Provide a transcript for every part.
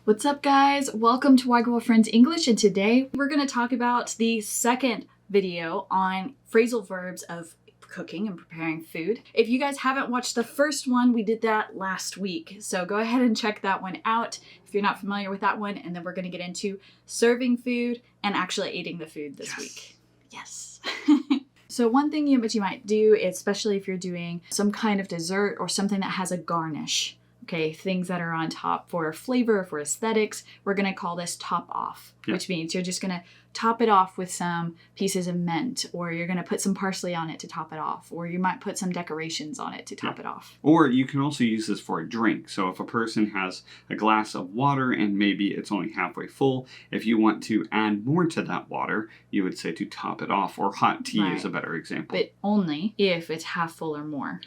What's up, guys? Welcome to Why Girlfriends English, and today we're going to talk about the second video on phrasal verbs of cooking and preparing food. If you guys haven't watched the first one, we did that last week, so go ahead and check that one out if you're not familiar with that one, and then we're going to get into serving food and actually eating the food this week. Yes. So one thing you might do, especially if you're doing some kind of dessert or something that has a garnish, okay, things that are on top for flavor, for aesthetics, we're going to call this top off, which means you're just going to top it off with some pieces of mint, or you're going to put some parsley on it to top it off, or you might put some decorations on it to top it off. Or you can also use this for a drink. So if a person has a glass of water and maybe it's only halfway full, if you want to add more to that water, you would say to top it off, or hot tea is a better example. But only if it's half full or more.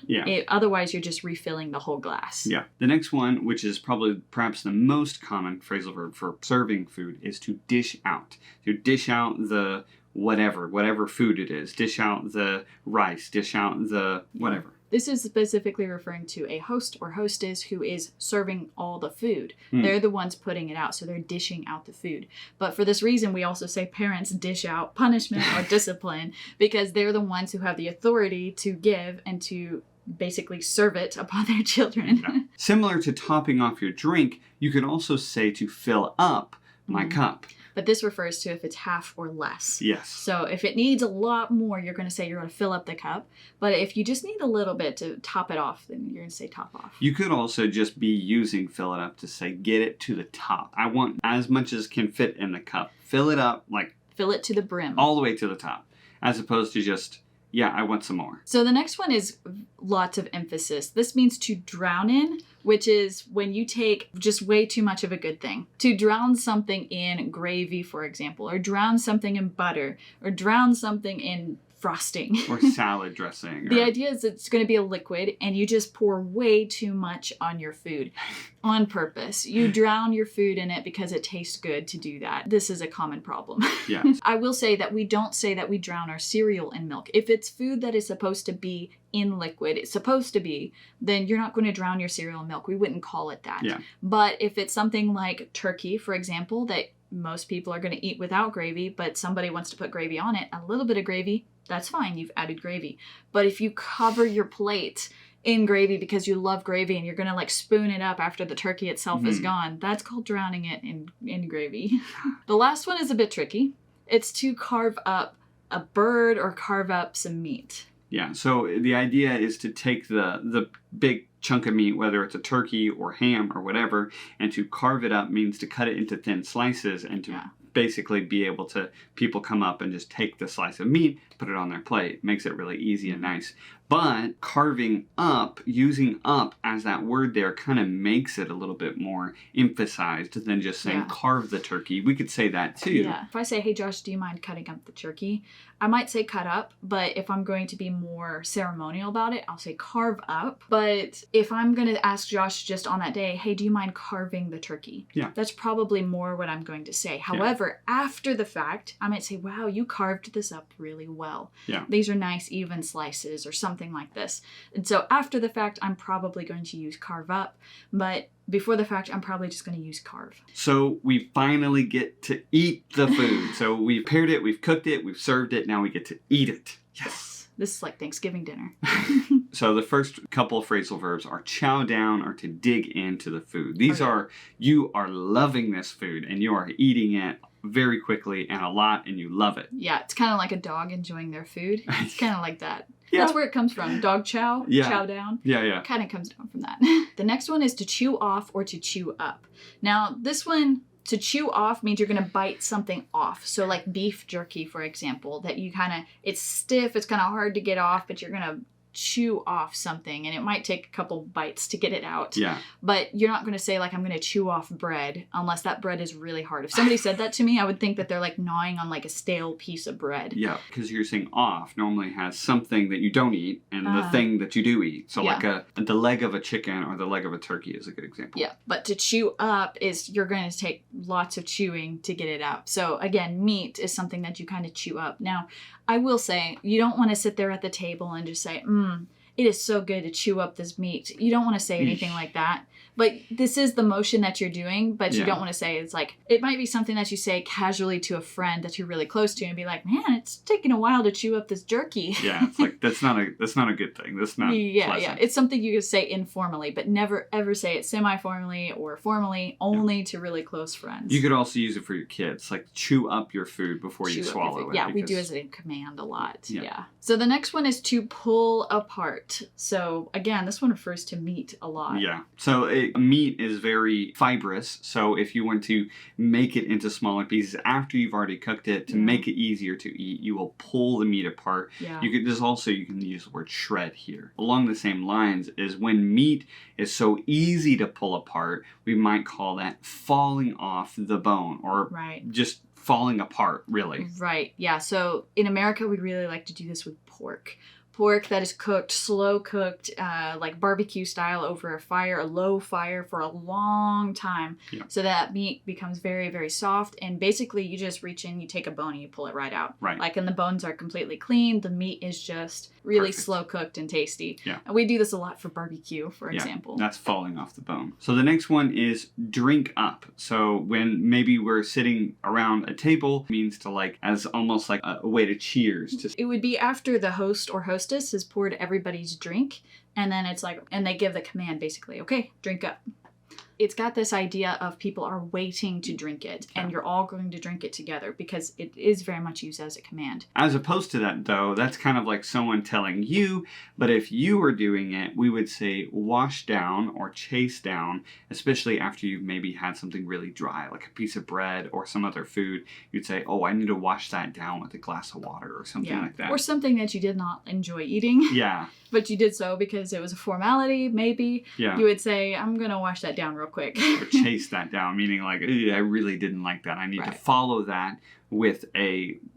Otherwise, you're just refilling the whole glass. Yeah. The next one, which is perhaps the most common phrasal verb for serving food, is to dish out. To dish out the whatever food it is. Dish out the rice, dish out the whatever. This is specifically referring to a host or hostess who is serving all the food. They're the ones putting it out, so they're dishing out the food. But for this reason, we also say parents dish out punishment or discipline, because they're the ones who have the authority to give and to basically serve it upon their children. Yeah. Similar to topping off your drink, you can also say to fill up my cup. But this refers to if it's half or less. Yes. So if it needs a lot more, you're going to say you're going to fill up the cup. But if you just need a little bit to top it off, then you're going to say top off. You could also just be using fill it up to say get it to the top. I want as much as can fit in the cup. Fill it up, like... Fill it to the brim. All the way to the top. As opposed to just... Yeah, I want some more. So the next one is lots of emphasis. This means to drown in, which is when you take just way too much of a good thing. To drown something in gravy, for example, or drown something in butter, or drown something in frosting. Or salad dressing. The idea is it's going to be a liquid, and you just pour way too much on your food on purpose. You drown your food in it because it tastes good to do that. This is a common problem. Yeah. I will say that we don't say that we drown our cereal in milk. If it's food that is supposed to be in liquid, it's supposed to be, then you're not going to drown your cereal in milk. We wouldn't call it that. Yeah. But if it's something like turkey, for example, that most people are going to eat without gravy, but somebody wants to put gravy on it, a little bit of gravy, that's fine. You've added gravy. But if you cover your plate in gravy because you love gravy and you're going to like spoon it up after the turkey itself is gone, that's called drowning it in gravy. The last one is a bit tricky. It's to carve up a bird or carve up some meat. Yeah, so the idea is to take the big chunk of meat, whether it's a turkey or ham or whatever, and to carve it up means to cut it into thin slices and to basically be able to, people come up and just take the slice of meat, put it on their plate. Makes it really easy and nice. But carving up, using up as that word there kind of makes it a little bit more emphasized than just saying carve the turkey. We could say that too. Yeah. If I say, hey Josh, do you mind cutting up the turkey? I might say cut up, but if I'm going to be more ceremonial about it, I'll say carve up. But if I'm going to ask Josh just on that day, hey, do you mind carving the turkey? Yeah. That's probably more what I'm going to say. However, after the fact, I might say, wow, you carved this up really well. Yeah. These are nice even slices or something like this. And so after the fact, I'm probably going to use carve up, but before the fact, I'm probably just going to use carve. So we finally get to eat the food. So we've prepared it, we've cooked it, we've served it, now we get to eat it. Yes. This is like Thanksgiving dinner. So the first couple of phrasal verbs are chow down or to dig into the food. These are, you are loving this food and you are eating it very quickly and a lot and you love it. Yeah, it's kind of like a dog enjoying their food. It's kind of like that. Yeah. That's where it comes from. Dog chow, chow down. Yeah. Kind of comes down from that. The next one is to chew off or to chew up. Now, this one, to chew off means you're going to bite something off. So like beef jerky, for example, that you kind of, it's stiff, it's kind of hard to get off, but you're going to chew off something, and it might take a couple bites to get it out. Yeah. But you're not going to say, like, I'm going to chew off bread unless that bread is really hard. If somebody said that to me, I would think that they're, like, gnawing on, like, a stale piece of bread. Yeah, because you're saying off normally has something that you don't eat and the thing that you do eat. So, like, the leg of a chicken or the leg of a turkey is a good example. Yeah, but to chew up is you're going to take lots of chewing to get it out. So, again, meat is something that you kind of chew up. Now, I will say, you don't want to sit there at the table and just say, it is so good to chew up this meat. You don't want to say anything like that. But this is the motion that you're doing, but you Yeah. don't want to say it's like, it might be something that you say casually to a friend that you're really close to and be like, man, it's taking a while to chew up this jerky. Yeah, it's like, that's not a good thing. That's not pleasant. It's something you can say informally, but never ever say it semi-formally or formally, only to really close friends. You could also use it for your kids, like chew up your food before you Chew up your swallow food. it. Yeah, we do because- as a command a lot. Yeah. Yeah. So the next one is to pull apart. So again, this one refers to meat a lot. Yeah. So meat is very fibrous. So if you want to make it into smaller pieces after you've already cooked it to make it easier to eat, you will pull the meat apart. Yeah. You can use the word shred here. Along the same lines is when meat is so easy to pull apart, we might call that falling off the bone or Right. just falling apart, really. Right. Yeah. So in America, we really like to do this with pork. Pork that is cooked, slow cooked, like barbecue style over a low fire for a long time. Yeah. So that meat becomes very, very soft. And basically you just reach in, you take a bone and you pull it right out. Right. Like, and the bones are completely clean. The meat is just really Perfect. slow cooked and tasty. Yeah. And we do this a lot for barbecue, for Yeah, example. that's falling off the bone. So the next one is drink up. So when maybe we're sitting around a table, it means to like, as almost like a way to cheers. It would be after the host or hostess has poured everybody's drink, and then it's like, and they give the command basically, okay, drink up. It's got this idea of people are waiting to drink it, and you're all going to drink it together because it is very much used as a command. As opposed to that, though, that's kind of like someone telling you, but if you were doing it, we would say wash down or chase down, especially after you've maybe had something really dry, like a piece of bread or some other food. You'd say, oh, I need to wash that down with a glass of water or something like that. Or something that you did not enjoy eating, Yeah. but you did so because it was a formality, maybe. Yeah. You would say, I'm going to wash that down real quick. Or chase that down, meaning like, I really didn't like that. I need to Right. follow that with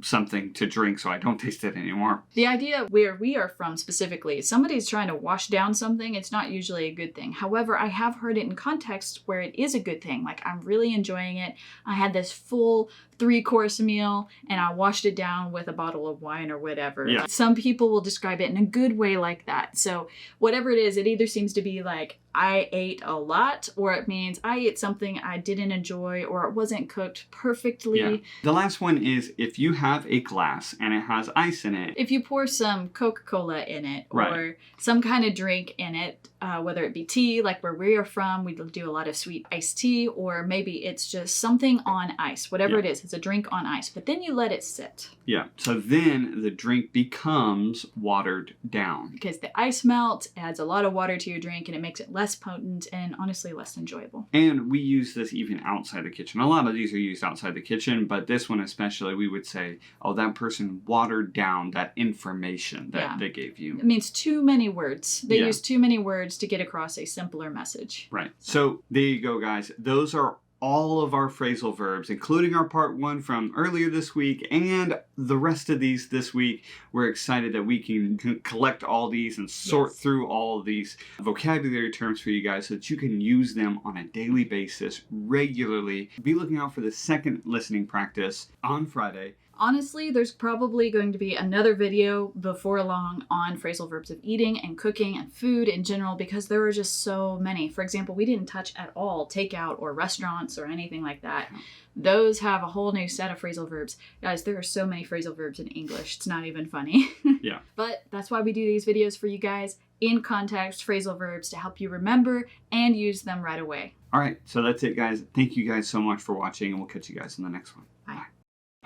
something to drink so I don't taste it anymore. The idea where we are from specifically, somebody's trying to wash down something, it's not usually a good thing. However, I have heard it in context where it is a good thing. Like, I'm really enjoying it. I had this full 3-course meal and I washed it down with a bottle of wine or whatever. Yeah. Some people will describe it in a good way like that. So whatever it is, it either seems to be like, I ate a lot, or it means I ate something I didn't enjoy, or it wasn't cooked perfectly. Yeah. The last one is if you have a glass and it has ice in it. If you pour some Coca-Cola in it, or Right. some kind of drink in it, whether it be tea, like where we are from, we do a lot of sweet iced tea, or maybe it's just something on ice, whatever it is, it's a drink on ice, but then you let it sit. Yeah. So then the drink becomes watered down. Because the ice melts, adds a lot of water to your drink, and it makes it less potent and honestly less enjoyable. And we use this even outside the kitchen. A lot of these are used outside the kitchen, but this one especially, we would say, oh, that person watered down that information that they gave you. It means too many words. They Yeah. use too many words to get across a simpler message. Right. So there you go, guys. Those are all of our phrasal verbs, including our part 1 from earlier this week and the rest of these this week. We're excited that we can collect all these and sort through all of these vocabulary terms for you guys so that you can use them on a daily basis regularly. Be looking out for the second listening practice on Friday. Honestly, there's probably going to be another video before long on phrasal verbs of eating and cooking and food in general because there are just so many. For example, we didn't touch at all takeout or restaurants or anything like that. Those have a whole new set of phrasal verbs. Guys, there are so many phrasal verbs in English. It's not even funny. Yeah. But that's why we do these videos for you guys, in context phrasal verbs, to help you remember and use them right away. All right. So that's it, guys. Thank you guys so much for watching, and we'll catch you guys in the next one. Bye.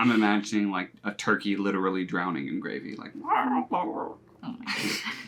I'm imagining like a turkey literally drowning in gravy, like. Oh my God.